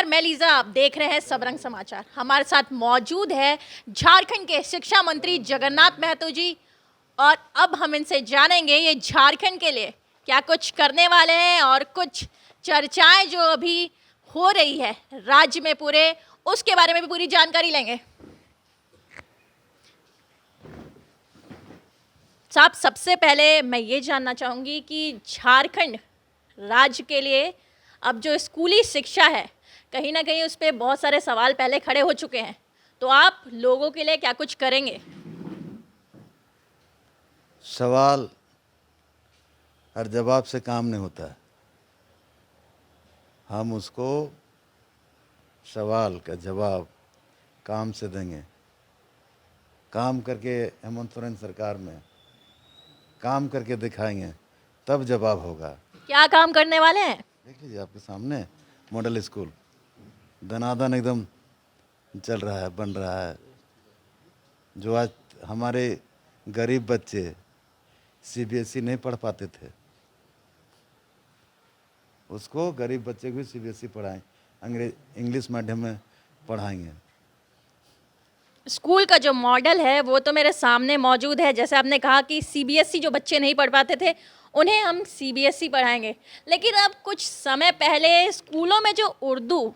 मैं लीजा, आप देख रहे हैं सबरंग समाचार। हमारे साथ मौजूद है झारखंड के शिक्षा मंत्री जगन्नाथ महतो जी। और अब हम इनसे जानेंगे ये झारखंड के लिए क्या कुछ करने वाले हैं और कुछ चर्चाएं जो अभी हो रही है राज्य में पूरे, उसके बारे में भी पूरी जानकारी लेंगे। साहब, सबसे पहले मैं ये जानना चाहूँगी कि झारखंड राज्य के लिए अब जो स्कूली शिक्षा है, कहीं ना कहीं उस पर बहुत सारे सवाल पहले खड़े हो चुके हैं, तो आप लोगों के लिए क्या कुछ करेंगे? सवाल और जवाब से काम नहीं होता है। हम उसको सवाल का जवाब काम से देंगे। काम करके हेमंत सोरेन सरकार में काम करके दिखाएंगे, तब जवाब होगा। क्या काम करने वाले हैं? देख लीजिए आपके सामने मॉडल स्कूल दनादन एकदम चल रहा है, बन रहा है। जो आज हमारे गरीब बच्चे सीबीएसई नहीं पढ़ पाते थे, उसको गरीब बच्चे को भी सीबीएसई पढ़ाएं, इंग्लिश माध्यम में पढ़ाएंगे। स्कूल का जो मॉडल है वो तो मेरे सामने मौजूद है। जैसे आपने कहा कि सीबीएसई जो बच्चे नहीं पढ़ पाते थे उन्हें हम सीबीएसई पढ़ाएंगे, लेकिन अब कुछ समय पहले स्कूलों में जो उर्दू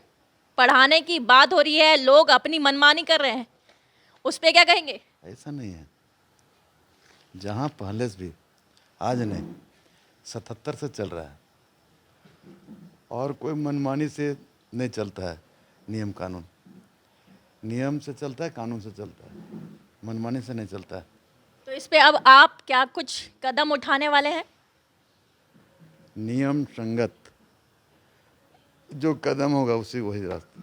पढ़ाने की बात हो रही है, लोग अपनी मनमानी कर रहे हैं, उस पर क्या कहेंगे? ऐसा नहीं है। जहाँ पहले से भी, आज नहीं, 77 से चल रहा है और कोई मनमानी से नहीं चलता है। नियम कानून, नियम से चलता है, कानून से चलता है, मनमानी से नहीं चलता है। तो इस पे अब आप क्या कुछ कदम उठाने वाले हैं? नियम संगत जो कदम होगा उसी वही रास्ता,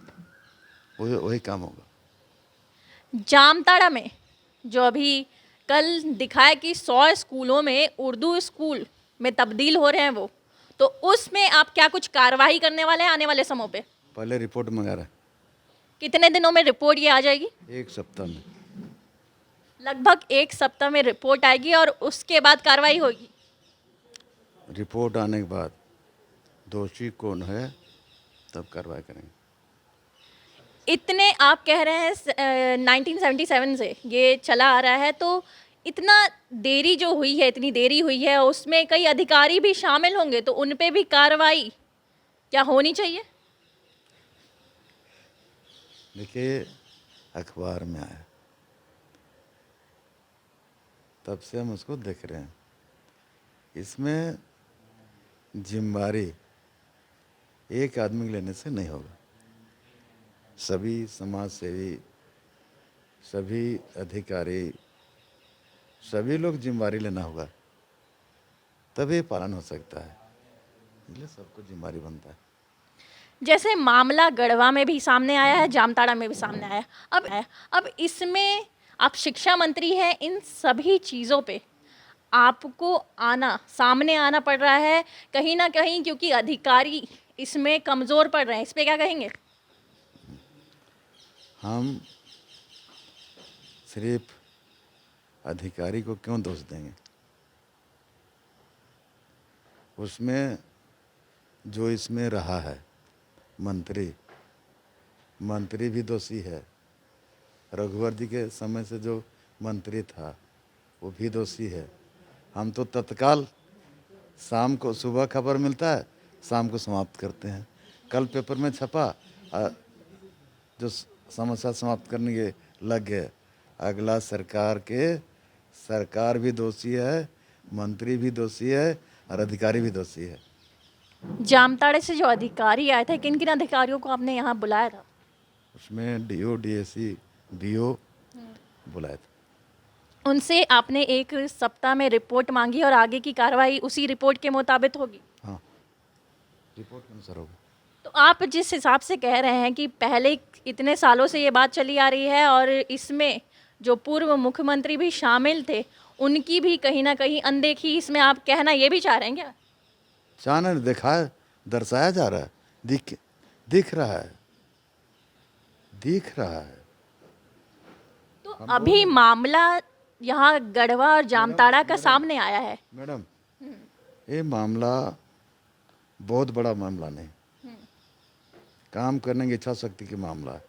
वही काम होगा। जामताड़ा में जो अभी कल दिखाया कि 100 स्कूलों में उर्दू स्कूल में तब्दील हो रहे हैं वो, तो उसमें आप क्या कुछ कार्रवाई करने वाले हैं आने वाले समय पे? पहले रिपोर्ट मंगा रहा है। कितने दिनों में रिपोर्ट ये आ जाएगी? 1 सप्ताह में। लगभग 1 सप्ताह में रिपोर्ट आएगी और उसके बाद कार्रवाई होगी। रिपोर्ट आने के बाद दोषी कौन है तब कार्रवाई करेंगे। इतने आप कह रहे हैं 1977 से ये चला आ रहा है, तो इतना देरी जो हुई है, इतनी देरी हुई है, उसमें कई अधिकारी भी शामिल होंगे, तो उन पे भी कार्रवाई क्या होनी चाहिए? देखिए, अखबार में आया तब से हम उसको देख रहे हैं। इसमें जिम्मेदारी एक आदमी के लेने से नहीं होगा। सभी समाज सेवी, सभी अधिकारी, सभी लोग जिम्मेदारी लेना होगा, तभी पालन हो सकता है। इसलिए सबको जिम्मेदारी बनता है। जैसे मामला गढ़वा में भी सामने आया है, जामताड़ा में भी सामने आया है। अब इसमें आप शिक्षा मंत्री हैं, इन सभी चीज़ों पे आपको सामने आना पड़ रहा है कहीं ना कहीं, क्योंकि अधिकारी इसमें कमज़ोर पड़ रहे हैं। इस पे क्या कहेंगे? हम सिर्फ अधिकारी को क्यों दोष देंगे? उसमें जो इसमें रहा है मंत्री भी दोषी है। रघुवर जी के समय से जो मंत्री था वो भी दोषी है। हम तो तत्काल शाम को, सुबह खबर मिलता है, शाम को समाप्त करते हैं। कल पेपर में छपा, जो समस्या समाप्त करने के लग गए। अगला सरकार भी दोषी है, मंत्री भी दोषी है और अधिकारी भी दोषी है। जामताड़े से जो अधिकारी आए थे, किन किन अधिकारियों को आपने यहाँ बुलाया था? उसमें डीओ, डीएससी, बीओ बुलाए थे। उनसे आपने 1 सप्ताह में रिपोर्ट मांगी और आगे की कार्रवाई उसी रिपोर्ट के मुताबिक होगी? हाँ, रिपोर्ट के अनुसार होगा। तो आप जिस हिसाब से कह रहे हैं कि पहले इतने सालों से ये बात चली आ रही है और इसमें जो पूर्व मुख्यमंत्री भी शामिल थे, उनकी भी कहीं ना कहीं अनदेखी, इसमें आप कहना ये भी चाह रहे हैं क्या? चानक दिखाया, दर्शाया जा रहा है, दिख रहा है। तो अभी मामला यहाँ गढ़वा और जामताड़ा का सामने आया है। मैडम, ये मामला बहुत बड़ा मामला नहीं, काम करने की इच्छा शक्ति की मामला है।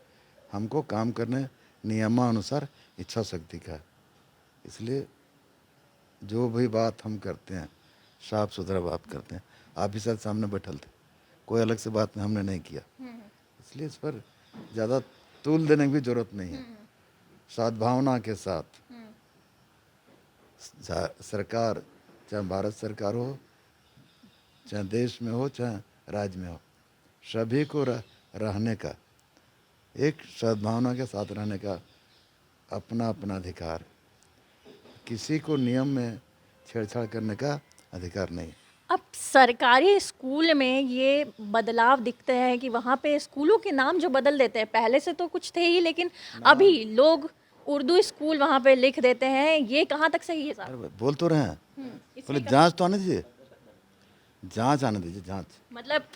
हमको काम करने नियमानुसार इच्छा शक्ति का है। इसलिए जो भी बात हम करते हैं साफ सुथरा बात करते हैं। आप ही साथ सामने बैठल थे, कोई अलग से बात हमने नहीं किया, इसलिए इस पर ज़्यादा तूल देने की भी जरूरत नहीं है। सद्भावना के साथ सरकार, चाहे भारत सरकार हो, चाहे देश में हो, चाहे राज्य में हो, सभी को रहने का, एक सद्भावना के साथ रहने का अपना अपना अधिकार। किसी को नियम में छेड़छाड़ करने का अधिकार नहीं। अब सरकारी स्कूल में ये बदलाव दिखते हैं कि वहाँ पे स्कूलों के नाम जो बदल देते हैं, पहले से तो कुछ थे ही, लेकिन अभी लोग उर्दू स्कूल वहाँ पे लिख देते हैं। ये कहाँ तक सही है साहब? अरे बोल तो रहे हैं, इसमें बोले जांच तो आने दीजिए, जांच आने दीजिए, जांच। मतलब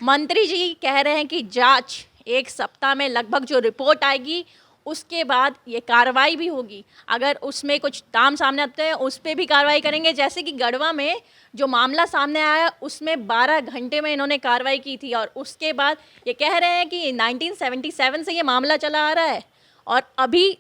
मंत्री जी कह रहे हैं कि जांच 1 सप्ताह में लगभग जो रिपोर्ट आएगी उसके बाद ये कार्रवाई भी होगी। अगर उसमें कुछ दाम सामने आते हैं उस पर भी कार्रवाई करेंगे। जैसे कि गढ़वा में जो मामला सामने आया उसमें 12 घंटे में इन्होंने कार्रवाई की थी, और उसके बाद ये कह रहे हैं कि 1977 से ये मामला चला आ रहा है और अभी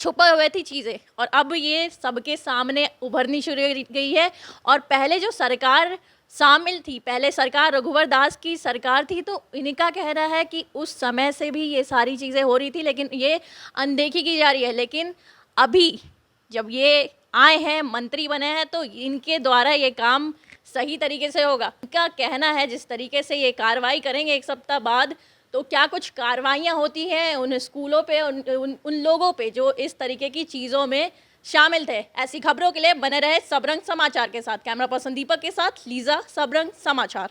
छुपा हुए थी चीज़ें, और अब ये सबके सामने उभरनी शुरू हो गई है। और पहले जो सरकार शामिल थी, पहले सरकार रघुवर दास की सरकार थी, तो इनका कहना है कि उस समय से भी ये सारी चीज़ें हो रही थी, लेकिन ये अनदेखी की जा रही है। लेकिन अभी जब ये आए हैं, मंत्री बने हैं, तो इनके द्वारा ये काम सही तरीके से होगा। इनका कहना है जिस तरीके से ये कार्रवाई करेंगे 1 सप्ताह बाद, तो क्या कुछ कार्रवाइयाँ होती हैं उन स्कूलों पे, उन लोगों पे जो इस तरीके की चीज़ों में शामिल थे। ऐसी खबरों के लिए बने रहे सबरंग समाचार के साथ। कैमरा पर्सन दीपक के साथ लीजा, सबरंग समाचार।